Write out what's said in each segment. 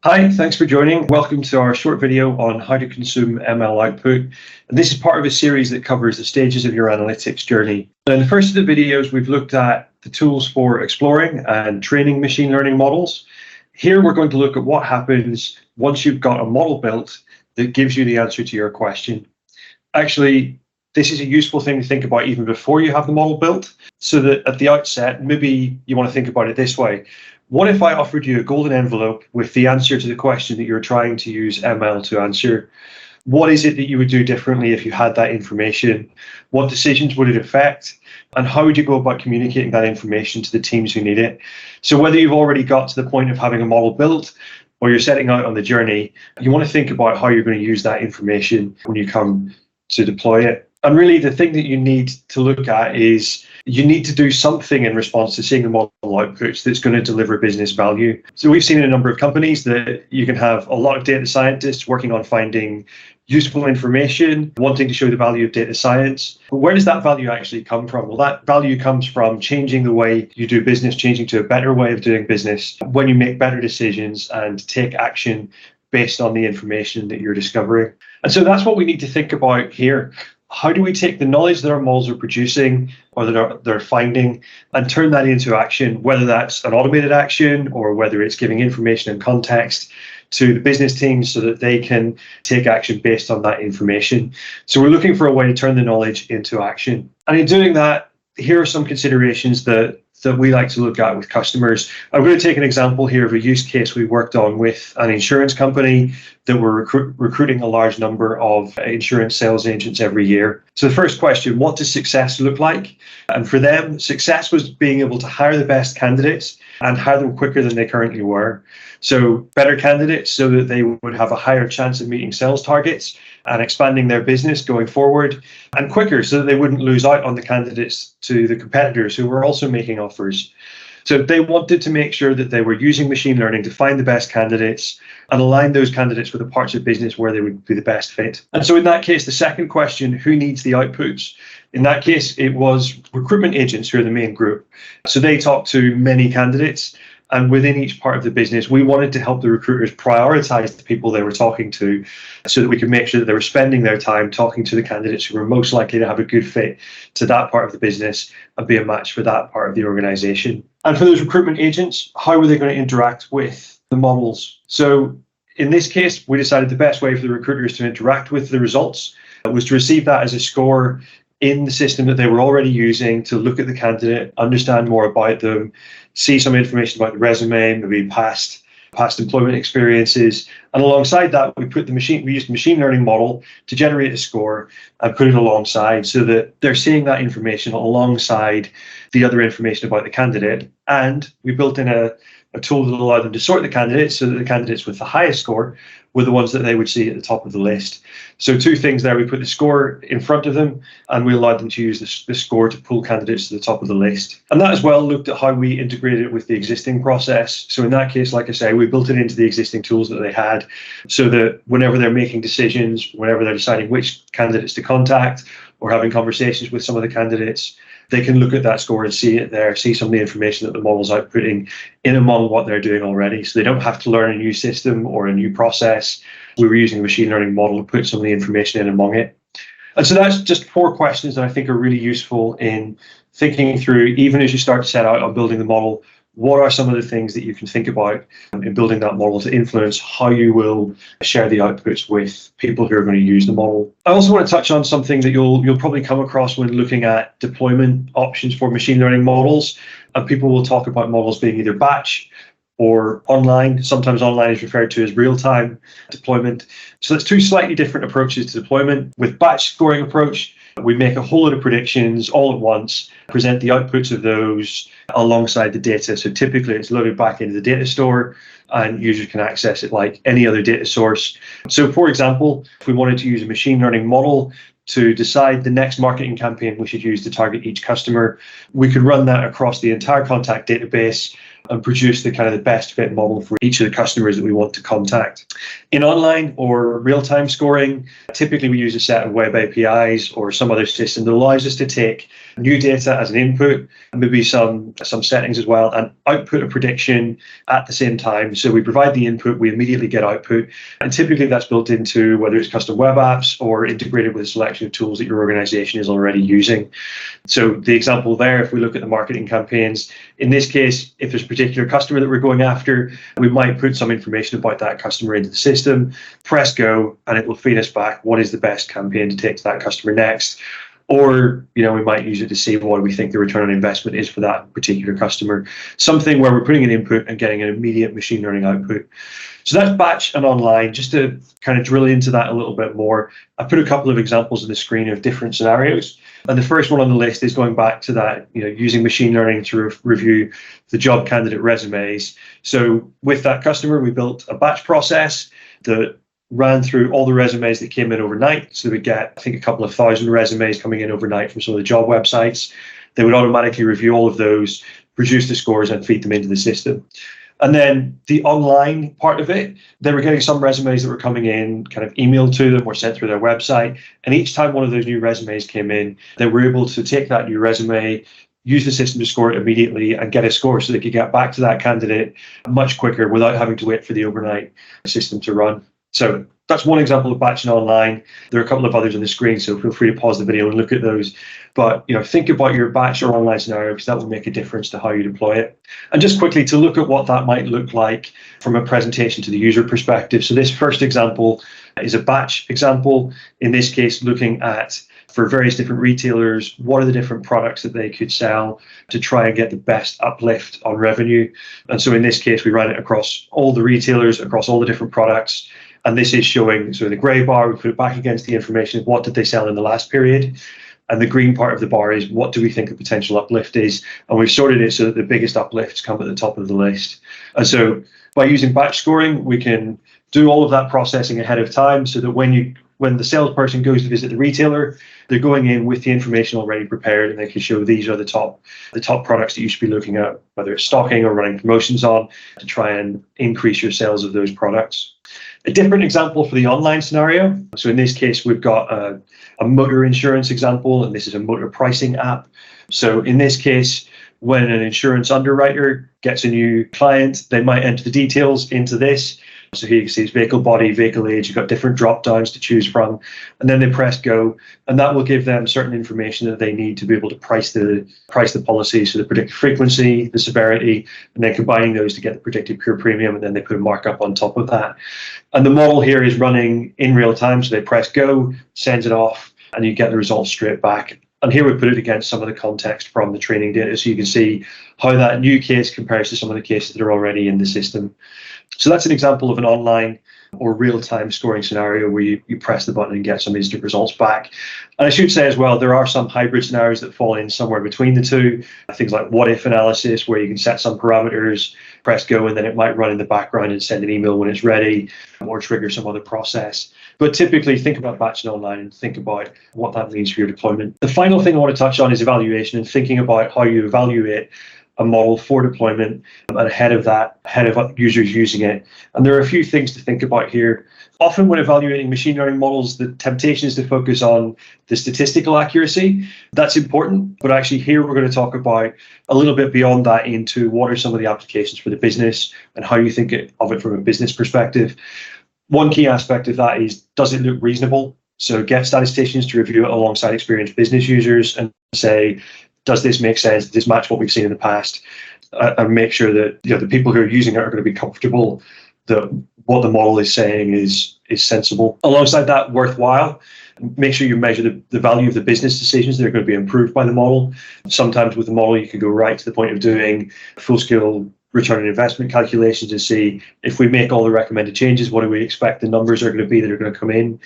Hi, thanks for joining. Welcome to our short video on how to consume ML output. And this is part of a series that covers the stages of your analytics journey. And in the first of the videos, we've looked at the tools for exploring and training machine learning models. Here, we're going to look at what happens once you've got a model built that gives you the answer to your question. Actually, this is a useful thing to think about even before you have the model built, so that at the outset, maybe you want to think about it this way. What if I offered you a golden envelope with the answer to the question that you're trying to use ML to answer? What is it that you would do differently if you had that information? What decisions would it affect? And how would you go about communicating that information to the teams who need it? So whether you've already got to the point of having a model built or you're setting out on the journey, you want to think about how you're going to use that information when you come to deploy it. And really, the thing that you need to look at is you need to do something in response to seeing the model outputs that's going to deliver business value. So we've seen in a number of companies that you can have a lot of data scientists working on finding useful information, wanting to show the value of data science. But where does that value actually come from? Well, that value comes from changing the way you do business, changing to a better way of doing business, when you make better decisions and take action based on the information that you're discovering. And so that's what we need to think about here. How do we take the knowledge that our models are producing or that they're finding and turn that into action, whether that's an automated action or whether it's giving information and context to the business teams so that they can take action based on that information. So we're looking for a way to turn the knowledge into action. And in doing that, here are some considerations that we like to look at with customers. I'm going to take an example here of a use case we worked on with an insurance company that were recruiting a large number of insurance sales agents every year. So the first question, what does success look like? And for them, success was being able to hire the best candidates and hire them quicker than they currently were. So better candidates so that they would have a higher chance of meeting sales targets and expanding their business going forward, and quicker so that they wouldn't lose out on the candidates to the competitors who were also making offers. So they wanted to make sure that they were using machine learning to find the best candidates and align those candidates with the parts of business where they would be the best fit. And so in that case, the second question, who needs the outputs? In that case, it was recruitment agents who are the main group. So they talked to many candidates. And within each part of the business, we wanted to help the recruiters prioritize the people they were talking to so that we could make sure that they were spending their time talking to the candidates who were most likely to have a good fit to that part of the business and be a match for that part of the organization. And for those recruitment agents, how were they going to interact with the models? So in this case, we decided the best way for the recruiters to interact with the results was to receive that as a score in the system that they were already using to look at the candidate, understand more about them, see some information about the resume, maybe past employment experiences. And alongside that, we used the machine learning model to generate a score and put it alongside so that they're seeing that information alongside the other information about the candidate. And we built in a tool that allowed them to sort the candidates so that the candidates with the highest score were the ones that they would see at the top of the list. So two things there, we put the score in front of them and we allowed them to use the score to pull candidates to the top of the list. And that as well looked at how we integrated it with the existing process. So in that case, like I say, we built it into the existing tools that they had so that whenever they're making decisions, whenever they're deciding which candidates to contact or having conversations with some of the candidates, they can look at that score and see it there, see some of the information that the model's outputting in among what they're doing already. So they don't have to learn a new system or a new process. We were using a machine learning model to put some of the information in among it. And so that's just 4 questions that I think are really useful in thinking through, even as you start to set out on building the model, what are some of the things that you can think about in building that model to influence how you will share the outputs with people who are going to use the model? I also want to touch on something that you'll probably come across when looking at deployment options for machine learning models. And people will talk about models being either batch or online. Sometimes online is referred to as real-time deployment. So that's 2 slightly different approaches to deployment. With batch scoring approach, we make a whole lot of predictions all at once, present the outputs of those alongside the data. So typically it's loaded back into the data store and users can access it like any other data source. So for example, if we wanted to use a machine learning model to decide the next marketing campaign we should use to target each customer, we could run that across the entire contact database and produce the kind of the best fit model for each of the customers that we want to contact. In online or real-time scoring, typically we use a set of web APIs or some other system that allows us to take new data as an input, and maybe some settings as well, and output a prediction at the same time. So we provide the input, we immediately get output, and typically that's built into whether it's custom web apps or integrated with a selection of tools that your organization is already using. So the example there, if we look at the marketing campaigns, in this case, if there's a particular customer that we're going after, we might put some information about that customer into the system, press go, and it will feed us back what is the best campaign to take to that customer next. Or, we might use it to see what we think the return on investment is for that particular customer. Something where we're putting an input and getting an immediate machine learning output. So that's batch and online. Just to kind of drill into that a little bit more, I put a couple of examples on the screen of different scenarios. And the first one on the list is going back to that, using machine learning to review the job candidate resumes. So with that customer, we built a batch process that ran through all the resumes that came in overnight. So we get, I think, a couple of thousand resumes coming in overnight from some of the job websites. They would automatically review all of those, produce the scores, and feed them into the system. And then the online part of it, they were getting some resumes that were coming in, kind of emailed to them or sent through their website. And each time one of those new resumes came in, they were able to take that new resume, use the system to score it immediately, and get a score so they could get back to that candidate much quicker without having to wait for the overnight system to run. So that's one example of batch and online. There are a couple of others on the screen, so feel free to pause the video and look at those. But think about your batch or online scenario, because that will make a difference to how you deploy it. And just quickly to look at what that might look like from a presentation to the user perspective. So this first example is a batch example. In this case, looking at, for various different retailers, what are the different products that they could sell to try and get the best uplift on revenue. And so in this case, we ran it across all the retailers, across all the different products. And this is showing, so the grey bar, we put it back against the information of what did they sell in the last period. And the green part of the bar is what do we think the potential uplift is. And we've sorted it so that the biggest uplifts come at the top of the list. And so by using batch scoring, we can do all of that processing ahead of time so that when the salesperson goes to visit the retailer, they're going in with the information already prepared, and they can show these are the top products that you should be looking at, whether it's stocking or running promotions on, to try and increase your sales of those products. A different example for the online scenario. So in this case, we've got a motor insurance example, and this is a motor pricing app. So in this case, when an insurance underwriter gets a new client, they might enter the details into this. So here you can see vehicle body, vehicle age, you've got different drop downs to choose from, and then they press go, and that will give them certain information that they need to be able to price the policy, so the predicted frequency, the severity, and then combining those to get the predicted pure premium, and then they put a markup on top of that. And the model here is running in real time, so they press go, sends it off, and you get the results straight back. And here we put it against some of the context from the training data, so you can see how that new case compares to some of the cases that are already in the system. So that's an example of an online or real-time scoring scenario where you press the button and get some instant results back. And I should say as well, there are some hybrid scenarios that fall in somewhere between the two. Things like what-if analysis, where you can set some parameters, press go, and then it might run in the background and send an email when it's ready, or trigger some other process. But typically, think about batch and online and think about what that means for your deployment. The final thing I want to touch on is evaluation, and thinking about how you evaluate a model for deployment and ahead of users using it. And there are a few things to think about here. Often when evaluating machine learning models, the temptation is to focus on the statistical accuracy. That's important, but actually here we're going to talk about a little bit beyond that into what are some of the applications for the business and how you think of it from a business perspective. One key aspect of that is, does it look reasonable? So get statisticians to review it alongside experienced business users and say, does this make sense? Does this match what we've seen in the past? And make sure that the people who are using it are going to be comfortable that what the model is saying is sensible. Alongside that, worthwhile. Make sure you measure the value of the business decisions that are going to be improved by the model. Sometimes with the model, you can go right to the point of doing full-scale return on investment calculations and see if we make all the recommended changes, what do we expect the numbers are going to be that are going to come in.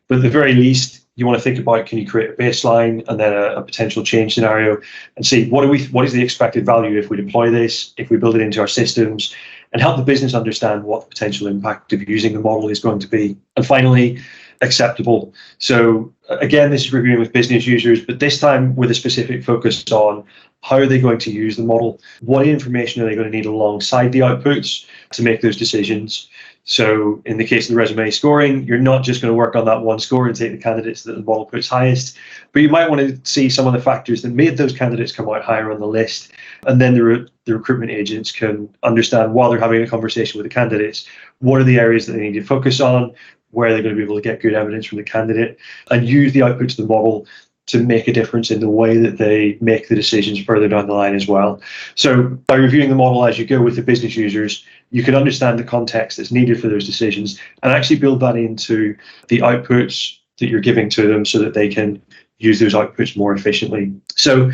But at the very least, you want to think about, can you create a baseline and then a potential change scenario and see what is the expected value if we deploy this, if we build it into our systems, and help the business understand what the potential impact of using the model is going to be. And finally, acceptable. So again, this is reviewing with business users, but this time with a specific focus on how are they going to use the model? What information are they going to need alongside the outputs to make those decisions? So in the case of the resume scoring, you're not just going to work on that one score and take the candidates that the model puts highest, but you might want to see some of the factors that made those candidates come out higher on the list. And then the recruitment agents can understand, while they're having a conversation with the candidates, what are the areas that they need to focus on, where they're going to be able to get good evidence from the candidate, and use the outputs of the model to make a difference in the way that they make the decisions further down the line as well. So by reviewing the model as you go with the business users, you can understand the context that's needed for those decisions and actually build that into the outputs that you're giving to them so that they can use those outputs more efficiently. So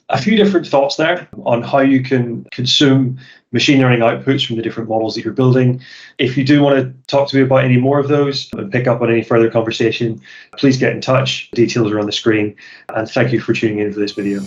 a few different thoughts there on how you can consume machine learning outputs from the different models that you're building. If you do want to talk to me about any more of those and pick up on any further conversation, please get in touch. Details are on the screen. And thank you for tuning in for this video.